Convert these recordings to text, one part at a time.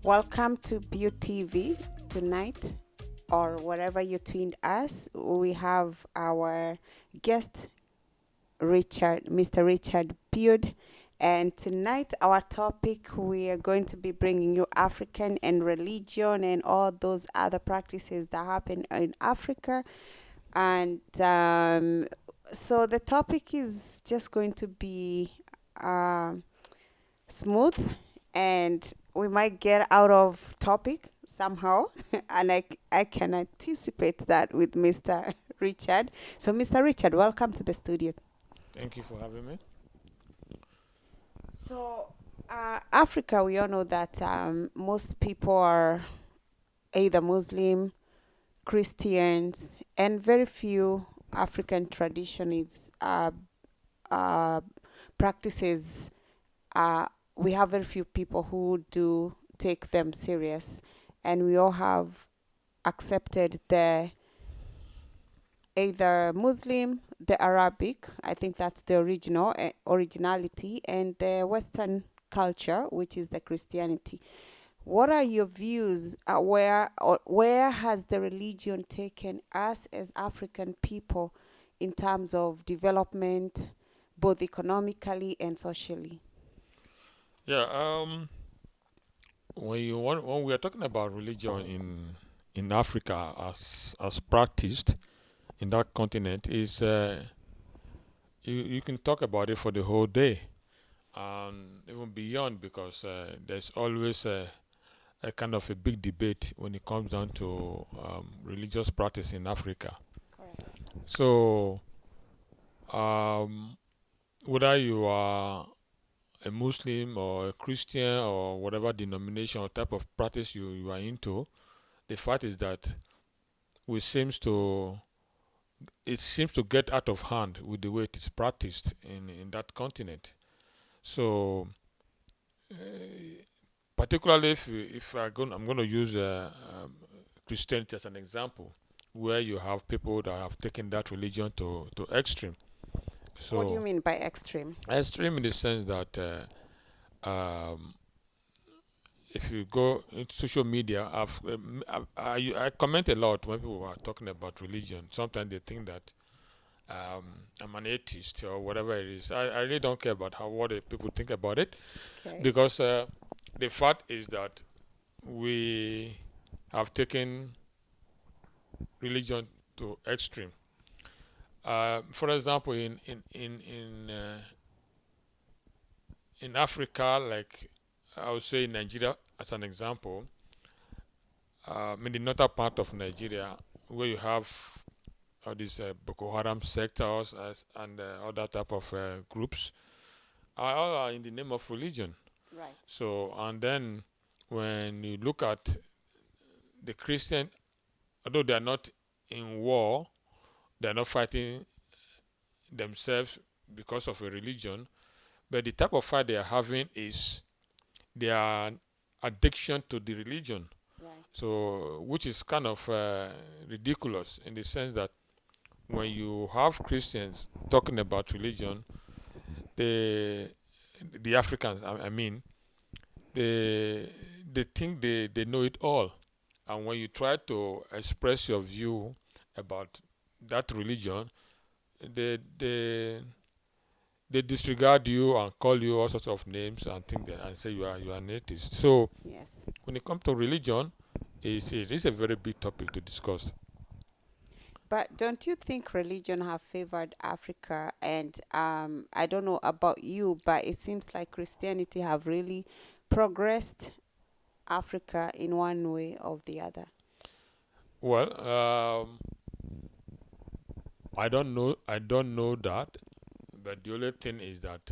Welcome to BudeTV tonight, or wherever you tuned us. We have our guest, Mr. Richard Bude. And tonight, our topic, we are going to be bringing you African and religion and all those other practices that happen in Africa. And so the topic is just going to be um smooth, and we might get out of topic somehow. And I can anticipate that with Mr. Richard. So, Mr. Richard, welcome to the studio. Thank you for having me. So, Africa, we all know that most people are either Muslim, Christians, and very few African traditions uh, practices. We have very few people who do take them serious, and we all have accepted the either Muslim, the Arabic, I think that's the originality, and the Western culture, which is the Christianity. What are your views? Where has the religion taken us as African people in terms of development, both economically and socially? Yeah, when we are talking about religion in Africa as practiced in that continent is you can talk about it for the whole day and even beyond because there's always a kind of a big debate when it comes down to religious practice in Africa. Correct. So um, whether you are a Muslim or a Christian or whatever denomination or type of practice you are into, the fact is that we seems to it seems to get out of hand with the way it is practiced in that continent. So, uh, particularly if I'm going to use Christianity as an example, where you have people that have taken that religion to extreme. What do you So, mean by extreme? extreme in the sense that if you go into social media, I comment a lot when people are talking about religion. Sometimes they think that I'm an atheist or whatever it is. I really don't care about how what the people think about it Okay. because the fact is that we have taken religion to extreme. For example, in Africa, like I would say in Nigeria as an example, in the northern part of Nigeria, where you have all these Boko Haram sectors and other type of groups, are all are in the name of religion. Right. So, and then when you look at the Christian, although they are not in war, they are not fighting themselves because of a religion, but the type of fight they are having is their addiction to the religion. Right. So, which is kind of ridiculous in the sense that when you have Christians talking about religion, the the Africans, I mean, they they think they know it all, and when you try to express your view about that religion, they they they disregard you and call you all sorts of names and think that and say you are an atheist. So Yes. when it comes to religion, it is a very big topic to discuss. But don't you think religion have favored Africa? And I don't know about you, but it seems like Christianity have really progressed Africa in one way or the other. Well, I don't know that, but the only thing is that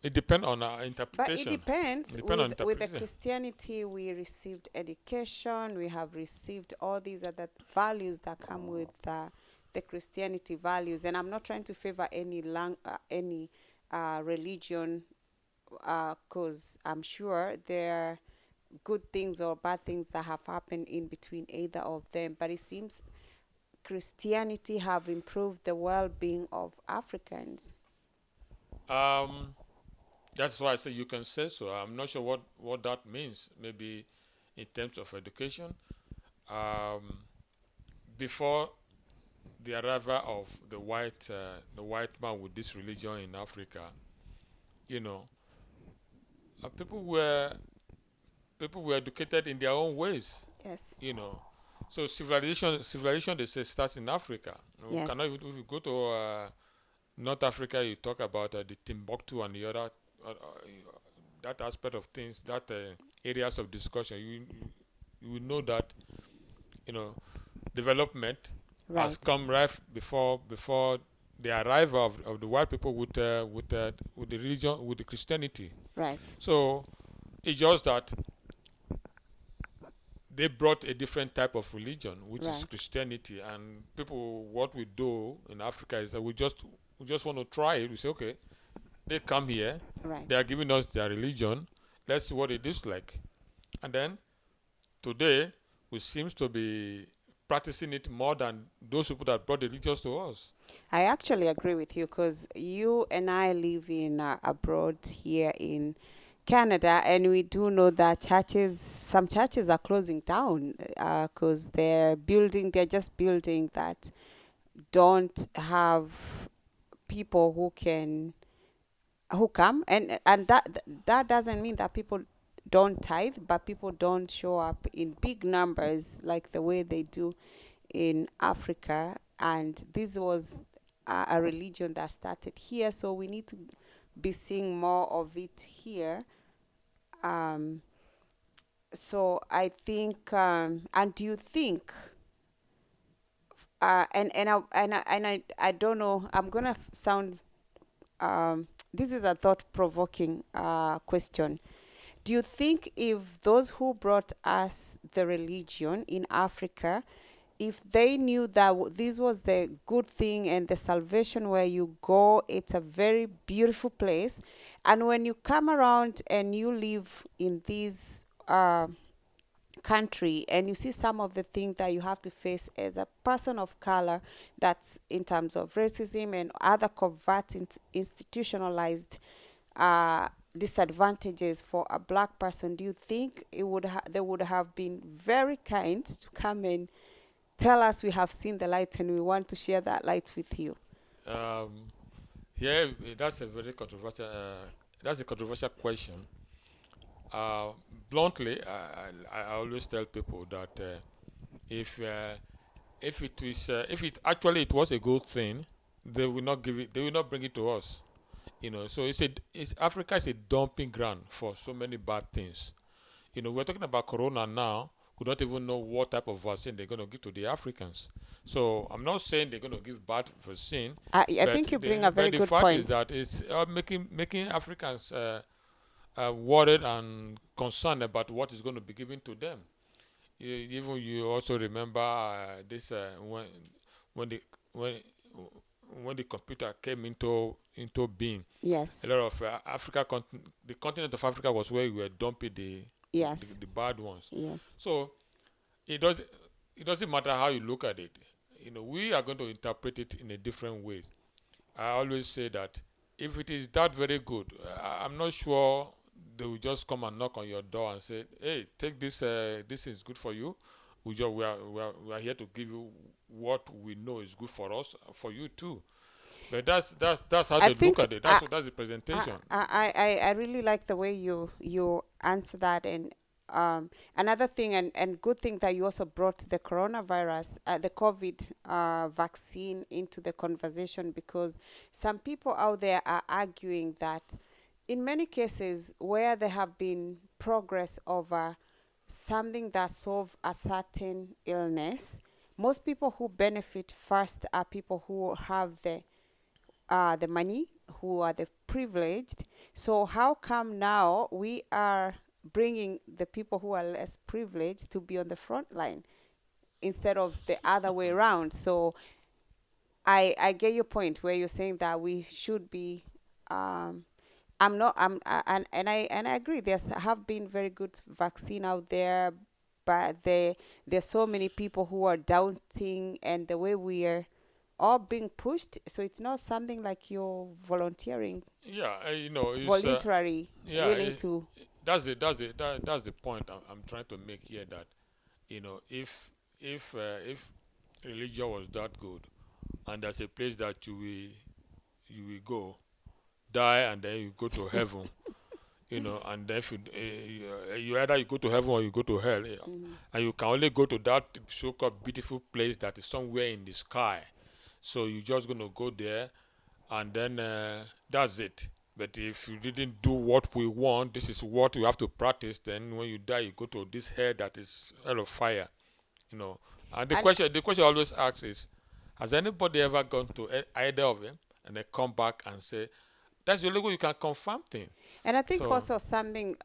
it depends on our But it interpretation. depends. It depends on With the interpretation. Christianity, we received education. We have received all these other values that come with the Christianity values. And I'm not trying to favor any religion, because I'm sure there are good things or bad things that have happened in between either of them. But it seems Christianity have improved the well-being of Africans. Um, That's why I say you can say so. I'm not sure what that means. Maybe in terms of education, um, before the arrival of the white man with this religion in Africa, you know, people were educated in their own ways, Yes. you know. So civilization they say starts in Africa. You know, cannot Yes. if you go to North Africa, you talk about the Timbuktu and the other that aspect of things, that areas of discussion. You will know that you know development has Right. come right before the arrival of the white people with the religion with the Christianity. Right. So it's just that they brought a different type of religion, which is Right. Christianity. And people, what we do in Africa is that we just want to try it. We say, okay, they come here, they Right. are giving us their religion. Let's see what it is like. And then today, we seems to be practicing it more than those people that brought the religions to us. I actually agree with you because you and I live in abroad here in Canada, and we do know that some churches are closing down because they're just building that don't have people who come, and that doesn't mean that people don't tithe, but people don't show up in big numbers like the way they do in Africa. And this was a religion that started here, so we need to be seeing more of it here. Um, so I think, and do you think, I don't know, I'm gonna sound, this is a thought-provoking question. Do you think if those who brought us the religion in Africa, if they knew that this was the good thing and the salvation where you go, it's a very beautiful place, and when you come around and you live in this country and you see some of the things that you have to face as a person of color, that's in terms of racism and other covert institutionalized disadvantages for a black person, do you think they would have been very kind to come and tell us we have seen the light and we want to share that light with you? Um, yeah, that's a very controversial. That's a controversial question. Uh, Bluntly, I always tell people that if uh, if it actually it was a good thing, they will not give it. They will not bring it to us. So it's Africa is a dumping ground for so many bad things. We're talking about Corona now. We don't even know what type of vaccine they're going to give to the Africans. So I'm not saying they're going to give bad vaccine, I but think you bring the a but very the good fact is point. that it's making Africans worried and concerned about what is going to be given to them. Even you also remember this when the when when the computer came into being. A Yes. lot of the continent of Africa was where we were dumping Yes. the bad ones. Yes. So it does it doesn't matter how you look at it. We are going to interpret it in a different way. I always say that if it is that very good, I'm not sure they will just come and knock on your door and say, "Hey, take this. This is good for you. We are here to give you what we know is good for us, for you too." But that's how I they look think at it. That's the presentation. I really like the way you answer that. And another thing, and good thing that you also brought the coronavirus, the COVID vaccine into the conversation, because some people out there are arguing that in many cases where there have been progress over something that solve a certain illness, most people who benefit first are people who have the money, who are the privileged. So how come now we are bringing the people who are less privileged to be on the front line instead of the other way around? So I get your point where you're saying that we should be. I'm not. And I agree. Have been very good vaccine out there, but there's so many people who are doubting, and the way we are or being pushed. So it's not something like you're volunteering, Yeah, it's voluntarily yeah. willing to. That's the point I'm trying to make here. That if religion was that good, and there's a place that you will go, die, and then you go to heaven, and then if you either you go to heaven or you go to hell, Mhm. and you can only go to that so-called beautiful place that is somewhere in the sky. So you're just gonna go there, and then that's it. But if you didn't do what we want, this is what you have to practice. Then when you die, you go to this hell that is hell of fire. You know. And the And question I always asks is, has anybody ever gone to either of them and they come back and say, that's the only way you can confirm things. And I think So also something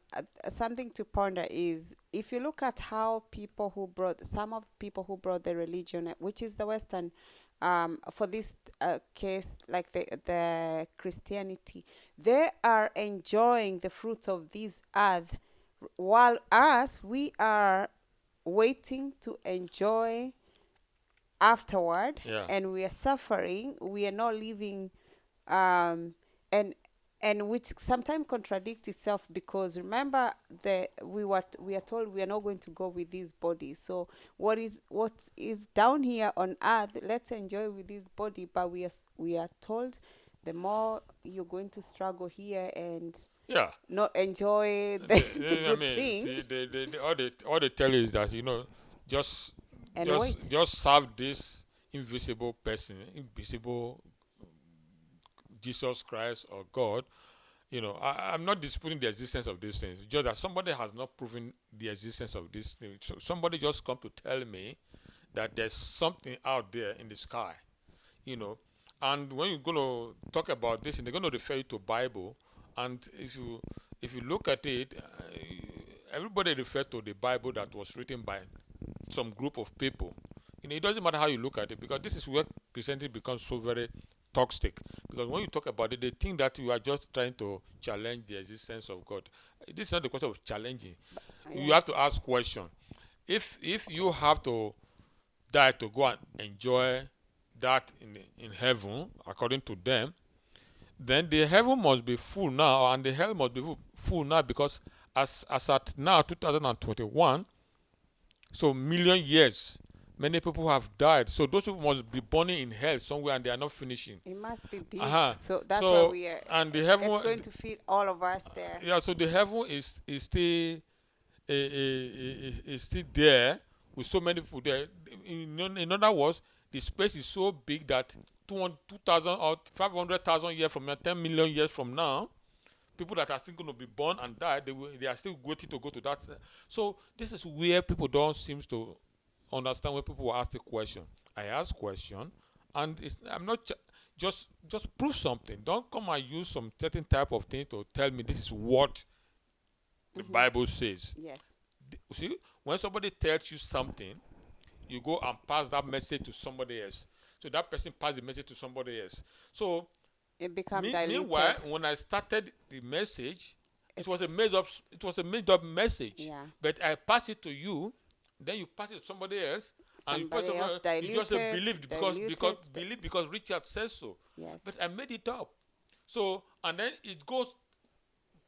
to ponder is if you look at how people who brought some of people who brought the religion, which is the Western, for this case, like the Christianity, they are enjoying the fruits of this earth, while us we are waiting to enjoy afterward, yeah, and we are suffering. We are not living, um, and which sometimes contradict itself, because remember we are told we are not going to go with these bodies. So what is down here on earth, let's enjoy with this body, but we are told the more you're going to struggle here and yeah. not enjoy the I good mean, thing see, all they tell you is that just and just wait. just serve this invisible person, invisible Jesus Christ or God. I'm not disputing the existence of these things. Just that somebody has not proven the existence of these things. So somebody just come to tell me that there's something out there in the sky, you know. And when you're going to talk about this, and they're going to refer you to Bible, and if you look at it, everybody refer to the Bible that was written by some group of people. It doesn't matter how you look at it, because this is where Christianity becomes so very toxic. Because when you talk about it, they think that you are just trying to challenge the existence of God. This is not the question of challenging. You Yeah. have to ask question. If you have to die to go and enjoy that in heaven, according to them, then the heaven must be full now, and the hell must be full now, because as at now 2021, so million years, many people have died. So those people must be burning in hell somewhere, and they are not finishing. It must be big. Uh-huh. So that's why So we are. and the It's heaven, going to feed all of us there. yeah. So the heaven is still is still there with so many people there. In other words, the space is so big that 2,000 or 500,000 years from now, 10 million years from now, people that are still going to be born and die, they are still waiting to go to that. So this is where people don't seem to understand when people ask the question. I ask question, and I'm not just prove something. Don't come and use some certain type of thing to tell me this is what the Hmm. Bible says. Yes. See, when somebody tells you something, you go and pass that message to somebody else. So that person pass the message to somebody else. So It become meanwhile, diluted. when I started the message, it was It's a made up message. yeah. But I pass it to you, then you pass it to somebody else, and Somebody else you just say believed diluted. because Richard says so. Yes. But I made it up. So and then it goes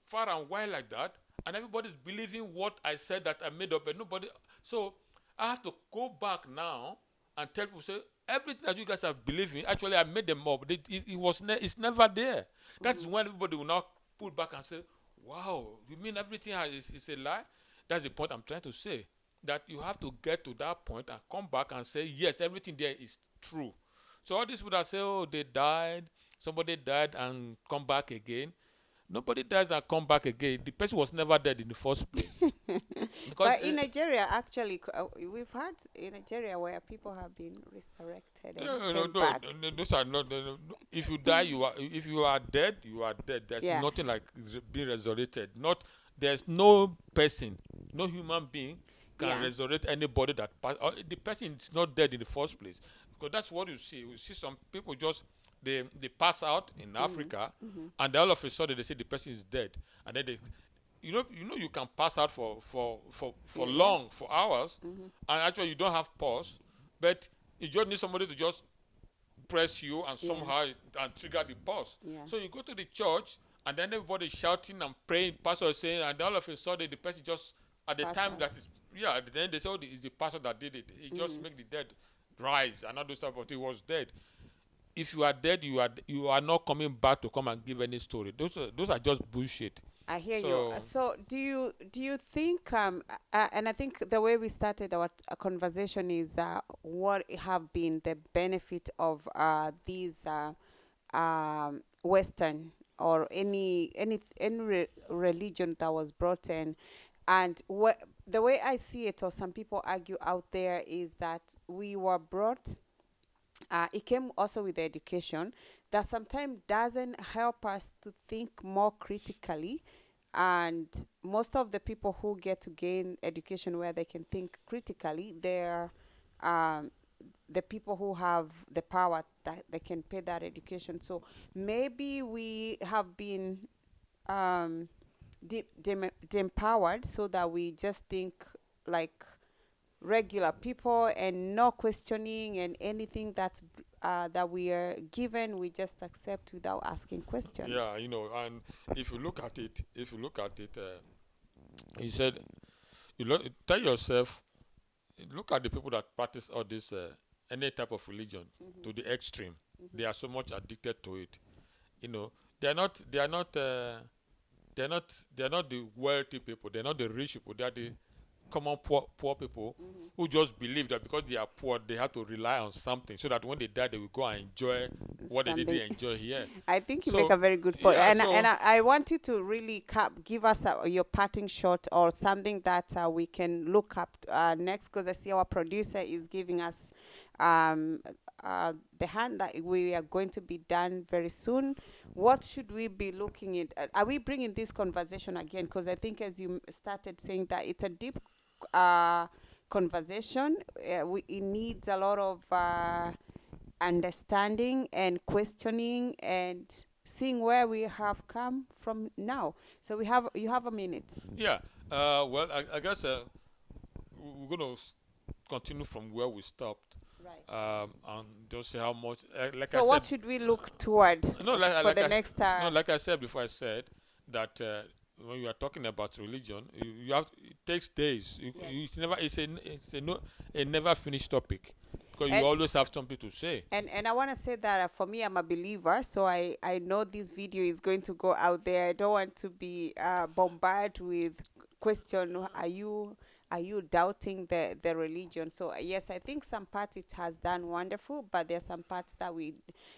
far and wide like that, and everybody's believing what I said that I made up, and nobody. So I have to go back now and tell people, say everything that you guys are believing, actually I made them up. It's never there. That's Hmm. when everybody will now pull back and say, wow, you mean everything is a lie? That's the point I'm trying to say. That you have to get to that point and come back and say, yes, everything there is true. So all these people that say, oh, they died, somebody died and come back again. Nobody dies and come back again. The person was never dead in the first place. Because But in Nigeria, actually, we've had in Nigeria where people have been resurrected and no, no, no, came back. those are not. No. If you die, you are. If you are dead, you are dead. There's Yeah. nothing like being resurrected. There's no person, no human being can Yeah. resurrect anybody that passed. Or the person is not dead in the first place. Because that's what you see. You see some people just they pass out in Africa, Hmm. and all of a sudden they say the person is dead, and then they. You can pass out for Yeah. long, for hours, Hmm. and actually you don't have pause, but you just need somebody to just impress you and Yeah. somehow and trigger the pulse. Yeah. So you go to the church and then everybody shouting and praying, pastor is saying, and all of a sudden the person just at the Pass time out. that is at the end they say, oh, it's the pastor that did it. He just Mm. make the dead rise and all those stuff, but he was dead. If you are dead, you are not coming back to come and give any story. Those are just bullshit. I hear you. So So, do you think and I think the way we started our conversation is what have been the benefit of these Western or any religion that was brought in, and the way I see it, or some people argue out there, is that we were brought. It came also with education that sometimes doesn't help us to think more critically, and most of the people who get to gain education where they can think critically, they're um, the people who have the power that they can pay that education. So maybe we have been empowered so that we just think like regular people and no questioning, and anything that we are given, we just accept without asking questions. yeah, and if you look at it, he said, tell yourself, look at the people that practice all this any type of religion to the extreme. They are so much addicted to it. You know, they are not they are not they are not they are not the wealthy people. They are not the rich people. They are the common poor people who just believe that because they are poor, they have to rely on something so that when they die, they will go and enjoy what they Something. didn't enjoy here. I think you make So a very good point, yeah, and so I want you to really give us your parting shot or something that we can look up next, because I see our producer is giving us um, the hand that we are going to be done very soon. What should we be looking at? Are we bringing this conversation again? Because I think, as you started saying, that it's a deep uh, conversation. It needs a lot of understanding and questioning and seeing where we have come from now. So you have a minute. yeah, well, I guess we're gonna continue from where we stopped, Right. and just see how much. Like I So what said, should we look toward no, for the next? no, like I said before, I said that when you are talking about religion, you have it takes days. Yes. It's never it's a no a never finished topic because you And always have something to say. and I want to say that for me, I'm a believer, so I know this video is going to go out there. I don't want to be bombarded with question. Are you doubting the religion? So yes, I think some parts it has done wonderful, but there are some parts that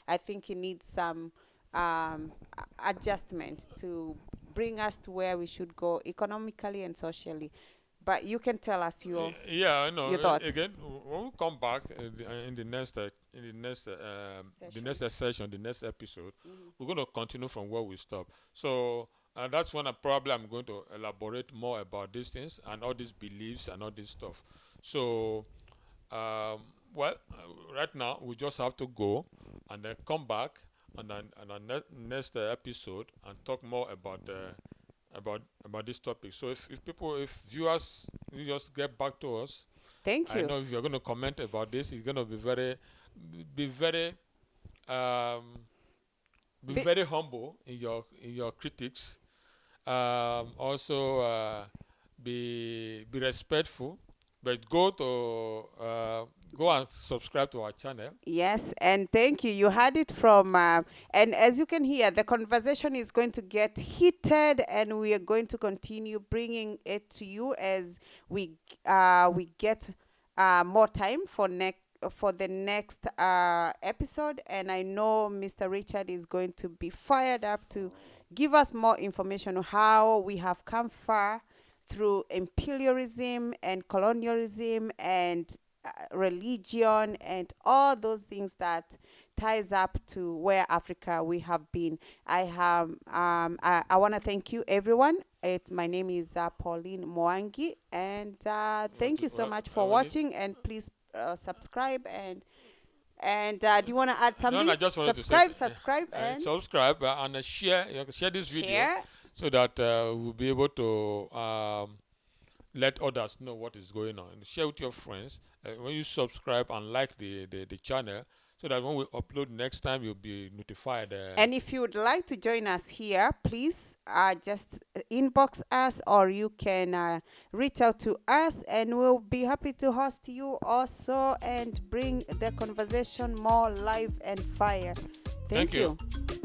I think it needs some adjustment to bring us to where we should go economically and socially. But you can tell us Yeah, I know. your thoughts. Again, when we come back in the Session. next session, the next episode, Hmm. we're going to continue from where we stopped. So that's when I'm going to elaborate more about these things and all these beliefs and all this stuff. So, well, right now we just have to go and then come back and then next episode and talk more about this topic. So if viewers, you just get back to us. Thank I you. know if you're going to comment about this, it's going to be very um, Be- humble in your critics. Also, be respectful, but go and subscribe to our channel. Yes, and thank you. You had it from, and as you can hear, the conversation is going to get heated, and we are going to continue bringing it to you as we get more time for the next episode. And I know Mr. Richard is going to be fired up to give us more information on how we have come far through imperialism and colonialism and religion and all those things that ties up to where Africa we have been. I want to thank you everyone. My name is Pauline Mwangi, and thank you so much for We need, watching, and please subscribe and do you want to add no, no, something? I just wanted to say Subscribe and subscribe and share this video share. so that we'll be able to let others know what is going on. And share with your friends when you subscribe and like the channel, so that when we upload next time, you'll be notified. And if you would like to join us here, please just inbox us, or you can reach out to us, and we'll be happy to host you also and bring the conversation more live and fire. Thank Thank you. you.